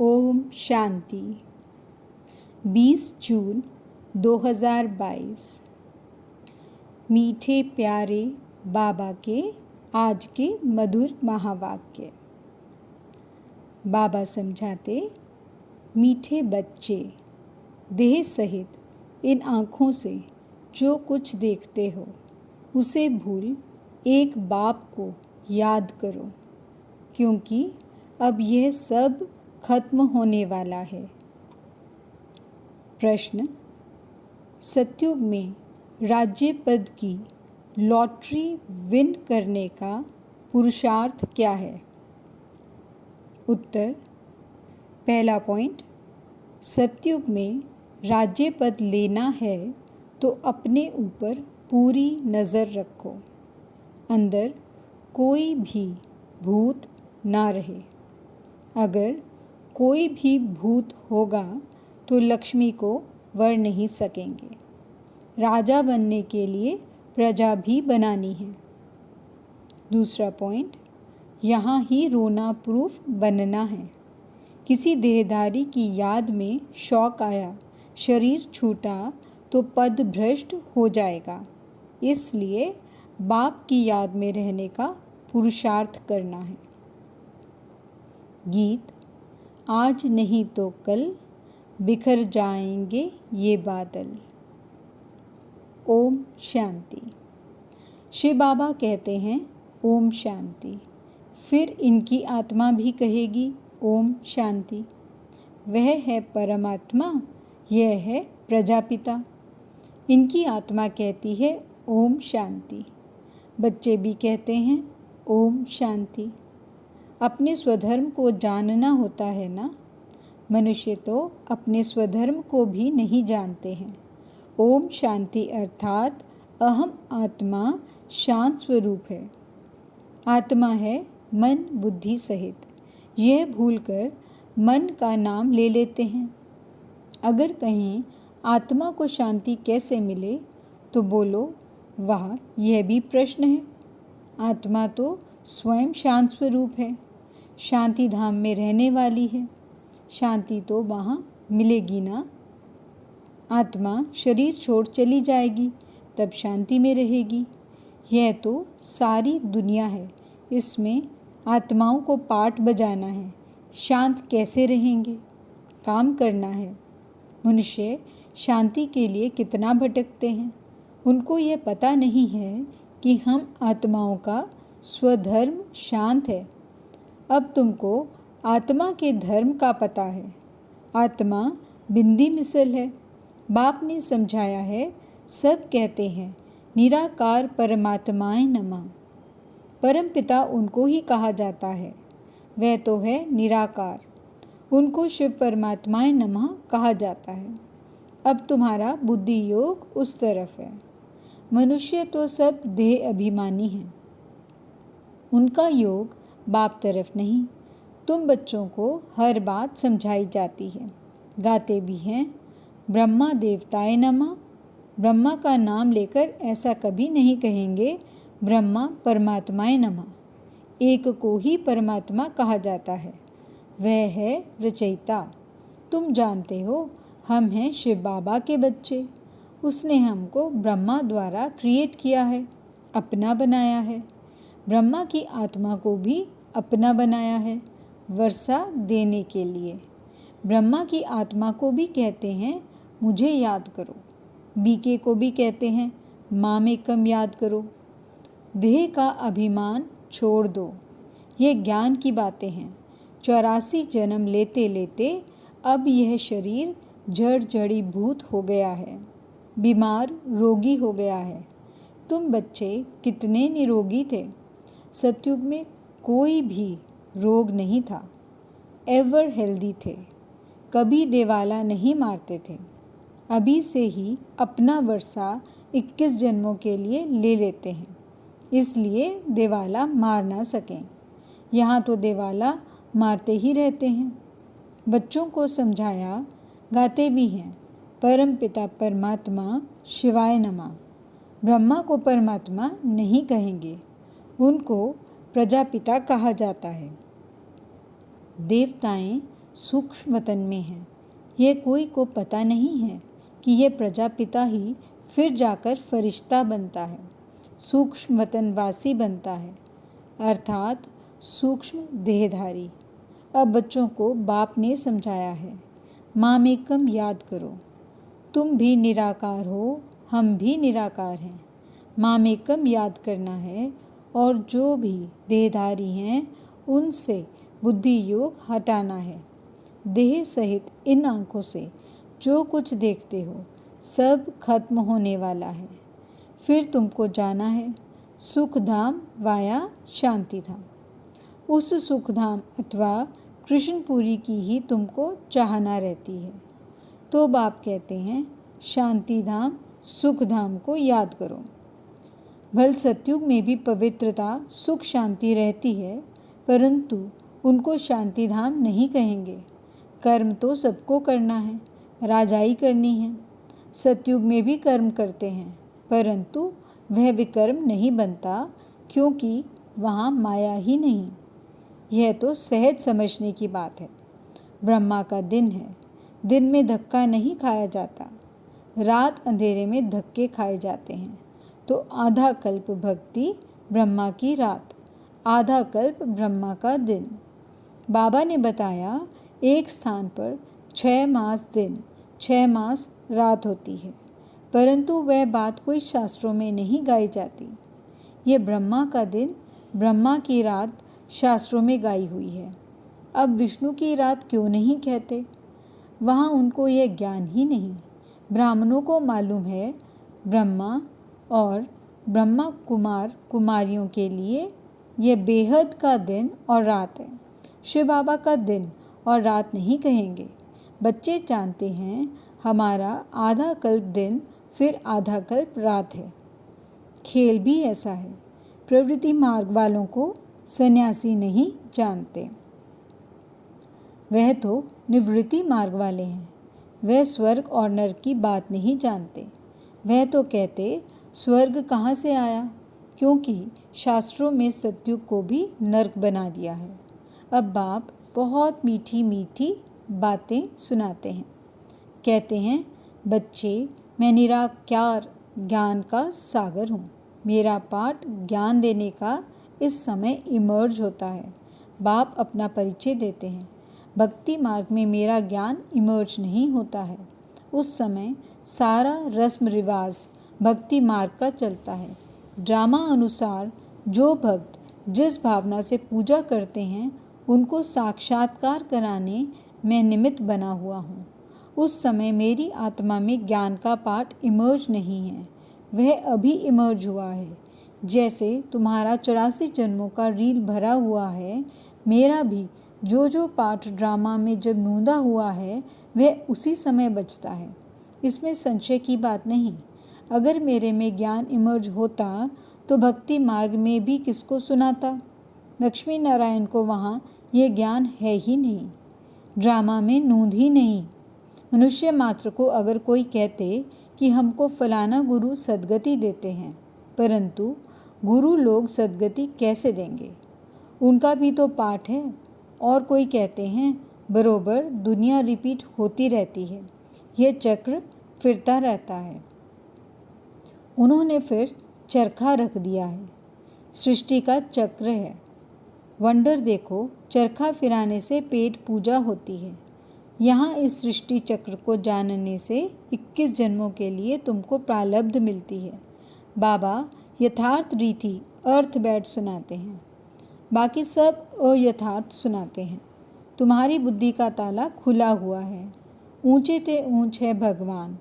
ओम शांति। 20 जून 2022। मीठे प्यारे बाबा के आज के मधुर महावाक्य। बाबा समझाते, मीठे बच्चे, देह सहित इन आँखों से जो कुछ देखते हो उसे भूल एक बाप को याद करो, क्योंकि अब यह सब खत्म होने वाला है। प्रश्न: सतयुग में राज्य पद की लॉटरी विन करने का पुरुषार्थ क्या है? उत्तर: पहला पॉइंट, सतयुग में राज्य पद लेना है तो अपने ऊपर पूरी नज़र रखो, अंदर कोई भी भूत ना रहे। अगर कोई भी भूत होगा तो लक्ष्मी को वर नहीं सकेंगे। राजा बनने के लिए प्रजा भी बनानी है। दूसरा पॉइंट, यहाँ ही रोना प्रूफ बनना है। किसी देहधारी की याद में शौक आया, शरीर छूटा तो पद भ्रष्ट हो जाएगा। इसलिए बाप की याद में रहने का पुरुषार्थ करना है। गीत: आज नहीं तो कल बिखर जाएंगे ये बादल। ओम शांति। शिव बाबा कहते हैं ओम शांति, फिर इनकी आत्मा भी कहेगी ओम शांति। वह है परमात्मा, यह है प्रजापिता। इनकी आत्मा कहती है ओम शांति। बच्चे भी कहते हैं ओम शांति। अपने स्वधर्म को जानना होता है ना। मनुष्य तो अपने स्वधर्म को भी नहीं जानते हैं। ओम शांति अर्थात अहम आत्मा शांत स्वरूप है। आत्मा है मन बुद्धि सहित। यह भूलकर मन का नाम ले लेते हैं। अगर कहें आत्मा को शांति कैसे मिले तो बोलो, वाह, यह भी प्रश्न है। आत्मा तो स्वयं शांत स्वरूप है, शांति धाम में रहने वाली है। शांति तो वहाँ मिलेगी ना। आत्मा शरीर छोड़ चली जाएगी तब शांति में रहेगी। यह तो सारी दुनिया है, इसमें आत्माओं को पाठ बजाना है। शांत कैसे रहेंगे? काम करना है। मनुष्य शांति के लिए कितना भटकते हैं। उनको यह पता नहीं है कि हम आत्माओं का स्वधर्म शांत है। अब तुमको आत्मा के धर्म का पता है। आत्मा बिंदी मिसल है। बाप ने समझाया है, सब कहते हैं निराकार परमात्माए नमः। परम पिता उनको ही कहा जाता है, वह तो है निराकार। उनको शिव परमात्माए नमः कहा जाता है। अब तुम्हारा बुद्धि योग उस तरफ है। मनुष्य तो सब देह अभिमानी हैं, उनका योग बाप तरफ नहीं। तुम बच्चों को हर बात समझाई जाती है। गाते भी हैं ब्रह्मा देवताए नमः। ब्रह्मा का नाम लेकर ऐसा कभी नहीं कहेंगे ब्रह्मा परमात्माए नमः। एक को ही परमात्मा कहा जाता है, वह है रचयिता। तुम जानते हो हम हैं शिव बाबा के बच्चे। उसने हमको ब्रह्मा द्वारा क्रिएट किया है, अपना बनाया है। ब्रह्मा की आत्मा को भी अपना बनाया है, वर्षा देने के लिए। ब्रह्मा की आत्मा को भी कहते हैं मुझे याद करो। बीके को भी कहते हैं मामेकम याद करो। देह का अभिमान छोड़ दो। ये ज्ञान की बातें हैं। 84 जन्म लेते लेते अब यह शरीर जड़ जड़ीभूत हो गया है, बीमार रोगी हो गया है। तुम बच्चे कितने निरोगी थे। सतयुग में कोई भी रोग नहीं था, एवर हेल्दी थे। कभी देवाला नहीं मारते थे। अभी से ही अपना वर्षा 21 जन्मों के लिए ले लेते हैं, इसलिए देवाला मार ना सकें। यहाँ तो देवाला मारते ही रहते हैं। बच्चों को समझाया, गाते भी हैं परम पिता परमात्मा शिवाय नमः। ब्रह्मा को परमात्मा नहीं कहेंगे, उनको प्रजापिता कहा जाता है। देवताएं सूक्ष्म वतन में हैं। यह कोई को पता नहीं है कि यह प्रजापिता ही फिर जाकर फरिश्ता बनता है, सूक्ष्म वतनवासी बनता है, अर्थात सूक्ष्म देहधारी। अब बच्चों को बाप ने समझाया है, मामेकम याद करो, तुम भी निराकार हो, हम भी निराकार हैं। मामेकम याद करना है और जो भी देहधारी हैं उनसे बुद्धि योग हटाना है। देह सहित इन आँखों से जो कुछ देखते हो सब खत्म होने वाला है। फिर तुमको जाना है सुखधाम वाया शांतिधाम। उस सुखधाम अथवा कृष्णपुरी की ही तुमको चाहना रहती है। तो बाप कहते हैं शांतिधाम सुखधाम को याद करो। भल सतयुग में भी पवित्रता सुख शांति रहती है, परंतु उनको शांतिधाम नहीं कहेंगे। कर्म तो सबको करना है, राजाई करनी है। सतयुग में भी कर्म करते हैं, परंतु वह विकर्म नहीं बनता, क्योंकि वहाँ माया ही नहीं। यह तो सहज समझने की बात है। ब्रह्मा का दिन है, दिन में धक्का नहीं खाया जाता, रात अंधेरे में धक्के खाए जाते हैं। तो आधा कल्प भक्ति ब्रह्मा की रात, आधा कल्प ब्रह्मा का दिन। बाबा ने बताया एक स्थान पर 6 मास दिन 6 मास रात होती है, परंतु वह बात कोई शास्त्रों में नहीं गाई जाती। ये ब्रह्मा का दिन ब्रह्मा की रात शास्त्रों में गाई हुई है। अब विष्णु की रात क्यों नहीं कहते? वहाँ उनको यह ज्ञान ही नहीं। ब्राह्मणों को मालूम है ब्रह्मा और ब्रह्मा कुमार कुमारियों के लिए यह बेहद का दिन और रात है। शिव बाबा का दिन और रात नहीं कहेंगे। बच्चे जानते हैं हमारा आधा कल्प दिन फिर आधा कल्प रात है। खेल भी ऐसा है। प्रवृत्ति मार्ग वालों को सन्यासी नहीं जानते, वह तो निवृत्ति मार्ग वाले हैं। वह स्वर्ग और नरक की बात नहीं जानते। वह तो कहते स्वर्ग कहाँ से आया, क्योंकि शास्त्रों में सतयुग को भी नरक बना दिया है। अब बाप बहुत मीठी मीठी बातें सुनाते हैं। कहते हैं बच्चे, मैं निराकार ज्ञान का सागर हूँ। मेरा पाठ ज्ञान देने का इस समय इमर्ज होता है। बाप अपना परिचय देते हैं। भक्ति मार्ग में मेरा ज्ञान इमर्ज नहीं होता है। उस समय सारा रस्म रिवाज भक्ति मार्ग का चलता है। ड्रामा अनुसार जो भक्त जिस भावना से पूजा करते हैं उनको साक्षात्कार कराने मैं निमित्त बना हुआ हूँ। उस समय मेरी आत्मा में ज्ञान का पाठ इमर्ज नहीं है, वह अभी इमर्ज हुआ है। जैसे तुम्हारा 84 जन्मों का रील भरा हुआ है, मेरा भी जो पाठ ड्रामा में जब नूंदा हुआ है वह उसी समय बचता है। इसमें संशय की बात नहीं। अगर मेरे में ज्ञान इमर्ज होता तो भक्ति मार्ग में भी किसको सुनाता? लक्ष्मी नारायण को वहाँ ये ज्ञान है ही नहीं, ड्रामा में नूंद ही नहीं। मनुष्य मात्र को अगर कोई कहते कि हमको फलाना गुरु सद्गति देते हैं, परंतु गुरु लोग सद्गति कैसे देंगे? उनका भी तो पाठ है। और कोई कहते हैं बरोबर दुनिया रिपीट होती रहती है, यह चक्र फिरता रहता है। उन्होंने फिर चरखा रख दिया है, सृष्टि का चक्र है। वंडर देखो, चरखा फिराने से पेट पूजा होती है। यहाँ इस सृष्टि चक्र को जानने से 21 जन्मों के लिए तुमको प्रालब्ध मिलती है। बाबा यथार्थ रीति अर्थ बैठ सुनाते हैं, बाकी सब अयथार्थ सुनाते हैं। तुम्हारी बुद्धि का ताला खुला हुआ है। ऊंचे ते ऊंच है भगवान,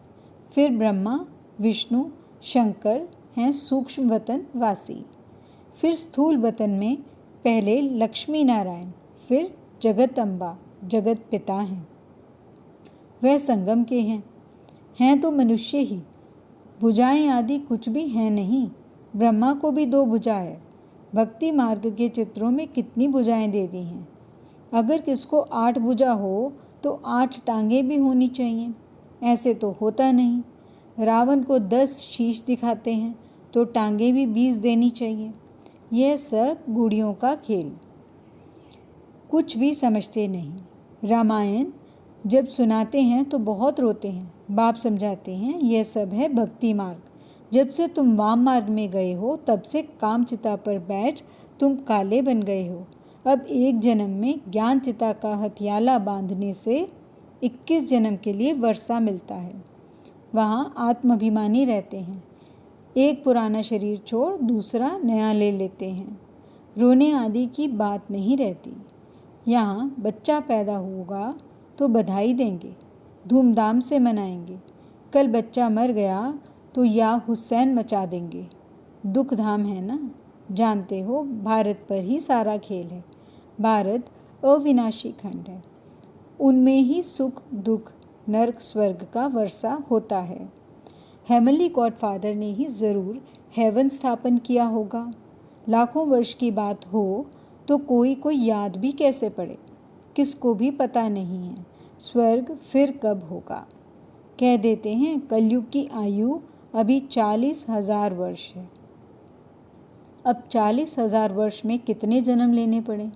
फिर ब्रह्मा विष्णु शंकर हैं सूक्ष्म वतन वासी, फिर स्थूल वतन में पहले लक्ष्मी नारायण, फिर जगत अम्बा जगत पिता हैं। वह संगम के हैं तो मनुष्य ही। भुजाएं आदि कुछ भी हैं नहीं। ब्रह्मा को भी 2 भुजा है। भक्ति मार्ग के चित्रों में कितनी भुजाएं दे दी हैं। अगर किसको 8 भुजा हो तो 8 टांगें भी होनी चाहिए। ऐसे तो होता नहीं। रावण को 10 शीश दिखाते हैं तो टांगें भी 20 देनी चाहिए। यह सब गुड़ियों का खेल, कुछ भी समझते नहीं। रामायण जब सुनाते हैं तो बहुत रोते हैं। बाप समझाते हैं यह सब है भक्ति मार्ग। जब से तुम वाम मार्ग में गए हो तब से काम चिता पर बैठ तुम काले बन गए हो। अब एक जन्म में ज्ञान चिता का हथियाला बांधने से 21 जन्म के लिए वर्षा मिलता है। वहाँ आत्माभिमानी रहते हैं। एक पुराना शरीर छोड़ दूसरा नया ले लेते हैं। रोने आदि की बात नहीं रहती। यहाँ बच्चा पैदा होगा तो बधाई देंगे, धूमधाम से मनाएंगे। कल बच्चा मर गया तो या हुसैन मचा देंगे। दुख धाम है ना, जानते हो भारत पर ही सारा खेल है। भारत अविनाशी खंड है, उनमें ही सुख दुख नर्क स्वर्ग का वर्षा होता है। हेमनली गॉडफादर ने ही ज़रूर हेवन स्थापन किया होगा। लाखों वर्ष की बात हो तो कोई याद भी कैसे पड़े, किसको भी पता नहीं है स्वर्ग फिर कब होगा। कह देते हैं कलयुग की आयु अभी 40,000 वर्ष है। अब 40,000 वर्ष में कितने जन्म लेने पड़े,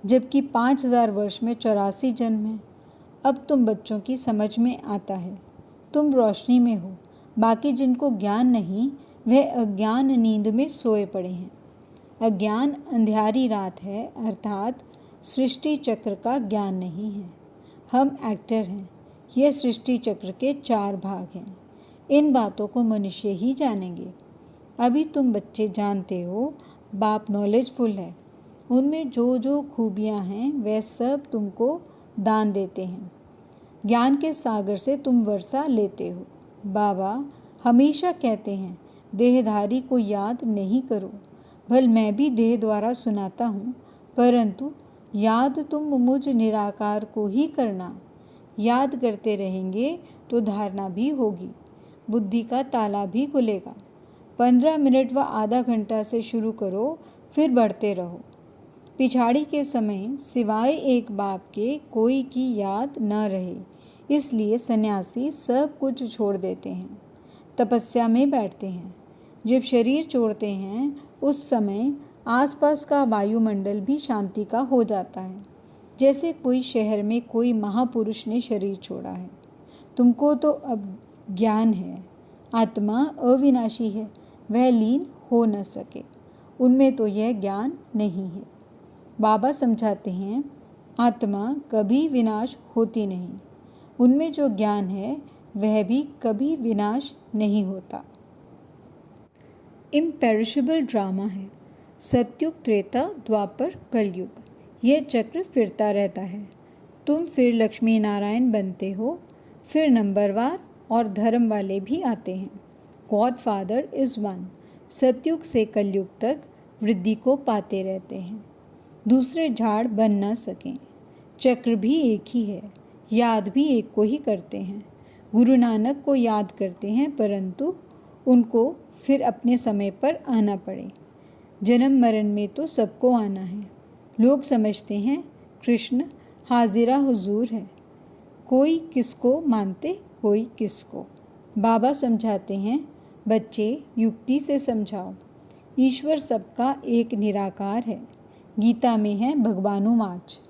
जबकि 5,000 वर्ष में 84 जन्म हैं। अब तुम बच्चों की समझ में आता है। तुम रोशनी में हो, बाकी जिनको ज्ञान नहीं वह अज्ञान नींद में सोए पड़े हैं। अज्ञान अंधियारी रात है, अर्थात सृष्टि चक्र का ज्ञान नहीं है। हम एक्टर हैं। यह सृष्टि चक्र के 4 भाग हैं। इन बातों को मनुष्य ही जानेंगे। अभी तुम बच्चे जानते हो, बाप नॉलेजफुल है। उनमें जो जो खूबियाँ हैं वह सब तुमको दान देते हैं। ज्ञान के सागर से तुम वर्षा लेते हो। बाबा हमेशा कहते हैं देहधारी को याद नहीं करो। भल मैं भी देह द्वारा सुनाता हूँ, परंतु याद तुम मुझ निराकार को ही करना। याद करते रहेंगे तो धारणा भी होगी, बुद्धि का ताला भी खुलेगा। 15 मिनट व आधा घंटा से शुरू करो, फिर बढ़ते रहो। पिछाड़ी के समय सिवाय एक बाप के कोई की याद न रहे, इसलिए सन्यासी सब कुछ छोड़ देते हैं, तपस्या में बैठते हैं। जब शरीर छोड़ते हैं उस समय आसपास का वायुमंडल भी शांति का हो जाता है, जैसे कोई शहर में कोई महापुरुष ने शरीर छोड़ा है। तुमको तो अब ज्ञान है, आत्मा अविनाशी है, वह लीन हो न सके। उनमें तो यह ज्ञान नहीं है। बाबा समझाते हैं आत्मा कभी विनाश होती नहीं। उनमें जो ज्ञान है वह भी कभी विनाश नहीं होता। इम्पेरिशेबल ड्रामा है। सतयुग, त्रेता, द्वापर, कलयुग, यह चक्र फिरता रहता है। तुम फिर लक्ष्मी नारायण बनते हो, फिर नंबरवार और धर्म वाले भी आते हैं। God father is one. सतयुग से कलयुग तक वृद्धि को पाते रहते हैं, दूसरे झाड़ बन न सकें। चक्र भी एक ही है, याद भी एक को ही करते हैं। गुरु नानक को याद करते हैं, परंतु उनको फिर अपने समय पर आना पड़े। जन्म मरण में तो सबको आना है। लोग समझते हैं कृष्ण हाजिरा हुजूर है, कोई किसको मानते कोई किसको। बाबा समझाते हैं बच्चे युक्ति से समझाओ, ईश्वर सबका एक निराकार है। गीता में है भगवानुवाच,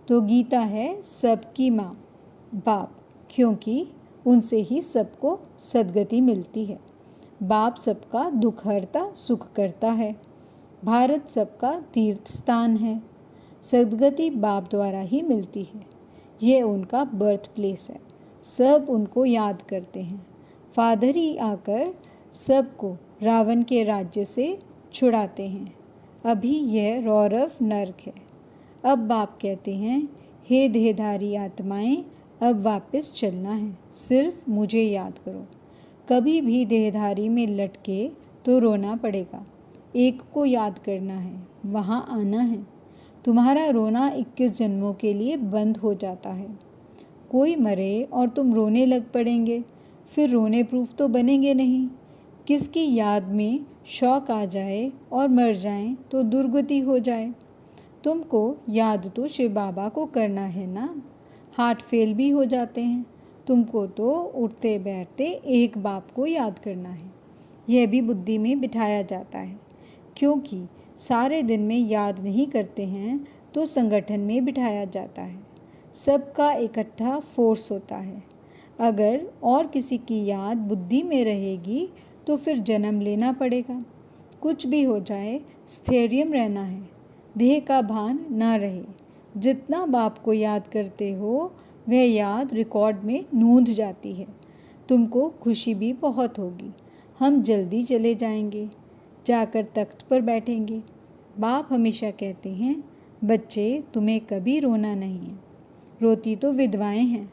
तो गीता है सबकी माँ बाप, क्योंकि उनसे ही सबको सद्गति मिलती है। बाप सबका दुख हरता सुख करता है। भारत सबका तीर्थ स्थान है। सद्गति बाप द्वारा ही मिलती है, यह उनका बर्थ प्लेस है। सब उनको याद करते हैं। फादर ही आकर सबको रावण के राज्य से छुड़ाते हैं। अभी यह रौरव नर्क है। अब बाप कहते हैं हे देहधारी आत्माएं, अब वापस चलना है, सिर्फ मुझे याद करो। कभी भी देहधारी में लटके तो रोना पड़ेगा। एक को याद करना है, वहाँ आना है। तुम्हारा रोना 21 जन्मों के लिए बंद हो जाता है। कोई मरे और तुम रोने लग पड़ेंगे, फिर रोने प्रूफ तो बनेंगे नहीं। किसकी याद में शौक आ जाए और मर जाएं तो दुर्गति हो जाए। तुमको याद तो शिव बाबा को करना है ना। हार्ट फेल भी हो जाते हैं, तुमको तो उठते बैठते एक बाप को याद करना है। यह भी बुद्धि में बिठाया जाता है, क्योंकि सारे दिन में याद नहीं करते हैं तो संगठन में बिठाया जाता है। सबका इकट्ठा फोर्स होता है। अगर और किसी की याद बुद्धि में रहेगी तो फिर जन्म लेना पड़ेगा। कुछ भी हो जाए, स्थैर्यम रहना है, देह का भान ना रहे। जितना बाप को याद करते हो वह याद रिकॉर्ड में नूंद जाती है। तुमको खुशी भी बहुत होगी। हम जल्दी चले जाएंगे, जाकर तख्त पर बैठेंगे। बाप हमेशा कहते हैं, बच्चे तुम्हें कभी रोना नहीं है, रोती तो विधवाएं हैं।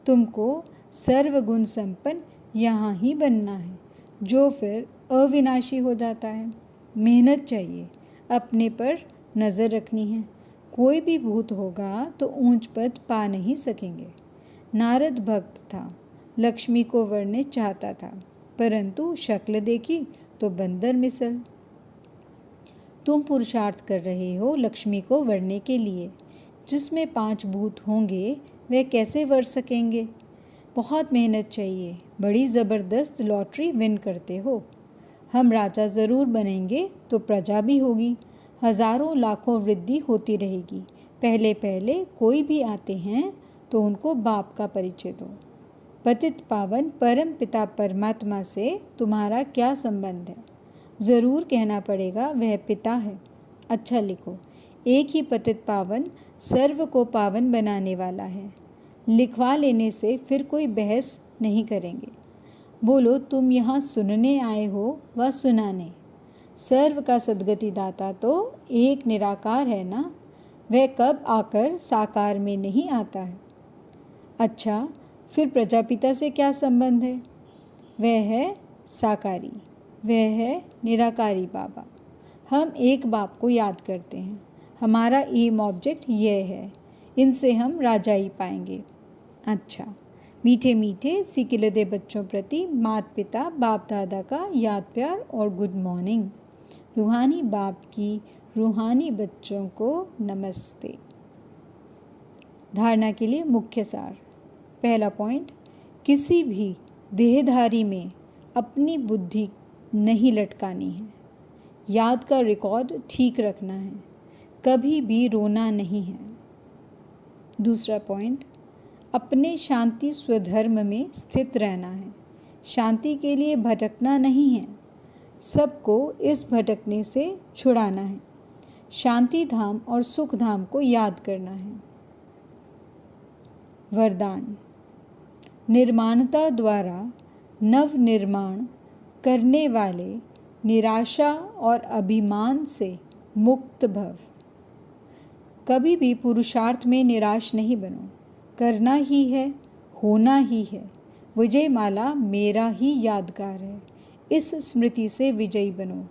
तुमको सर्वगुण संपन्न यहाँ ही बनना है, जो फिर अविनाशी हो जाता है। मेहनत चाहिए, अपने पर नज़र रखनी है। कोई भी भूत होगा तो ऊंच पद पा नहीं सकेंगे। नारद भक्त था, लक्ष्मी को वरने चाहता था, परंतु शक्ल देखी तो बंदर मिसल। तुम पुरुषार्थ कर रहे हो लक्ष्मी को वरने के लिए। जिसमें 5 भूत होंगे वे कैसे वर सकेंगे? बहुत मेहनत चाहिए। बड़ी ज़बरदस्त लॉटरी विन करते हो। हम राजा ज़रूर बनेंगे तो प्रजा भी होगी। हज़ारों लाखों वृद्धि होती रहेगी। पहले पहले कोई भी आते हैं तो उनको बाप का परिचय दो। पतित पावन परम पिता परमात्मा से तुम्हारा क्या संबंध है? ज़रूर कहना पड़ेगा वह पिता है। अच्छा लिखो, एक ही पतित पावन सर्व को पावन बनाने वाला है। लिखवा लेने से फिर कोई बहस नहीं करेंगे। बोलो, तुम यहाँ सुनने आए हो व सुनाने? सर्व का सद्गति दाता तो एक निराकार है ना, वह कब आकर साकार में नहीं आता है। अच्छा, फिर प्रजापिता से क्या संबंध है? वह है साकारी, वह है निराकारी बाबा। हम एक बाप को याद करते हैं। हमारा एम ऑब्जेक्ट यह है, इनसे हम राजाई पाएंगे। अच्छा, मीठे मीठे सिकिलदे बच्चों प्रति माता पिता बाप दादा का याद प्यार और गुड मॉर्निंग। रूहानी बाप की रूहानी बच्चों को नमस्ते। धारणा के लिए मुख्य सार। पहला पॉइंट, किसी भी देहधारी में अपनी बुद्धि नहीं लटकानी है। याद का रिकॉर्ड ठीक रखना है, कभी भी रोना नहीं है। दूसरा पॉइंट, अपने शांति स्वधर्म में स्थित रहना है। शांति के लिए भटकना नहीं है, सबको इस भटकने से छुड़ाना है। शांति धाम और सुख धाम को याद करना है। वरदान, निर्माणता द्वारा नव निर्माण करने वाले निराशा और अभिमान से मुक्त भव। कभी भी पुरुषार्थ में निराश नहीं बनो। करना ही है, होना ही है। विजय माला मेरा ही यादगार है। इस स्मृति से विजयी बनो।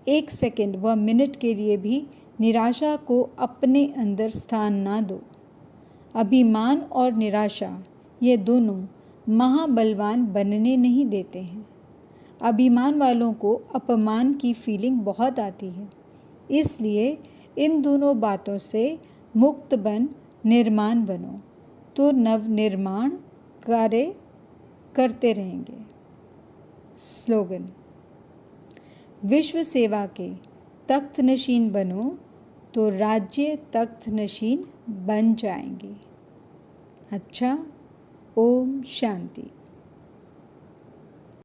1 सेकंड व मिनट के लिए भी निराशा को अपने अंदर स्थान ना दो। अभिमान और निराशा ये दोनों महाबलवान बनने नहीं देते हैं। अभिमान वालों को अपमान की फीलिंग बहुत आती है। इसलिए इन दोनों बातों से मुक्त बन निर्माण बनो, तो नव निर्माण कार्य करते रहेंगे। स्लोगन, विश्व सेवा के तख्त नशीन बनो तो राज्य तख्त नशीन बन जाएंगे। अच्छा, ओम शांति।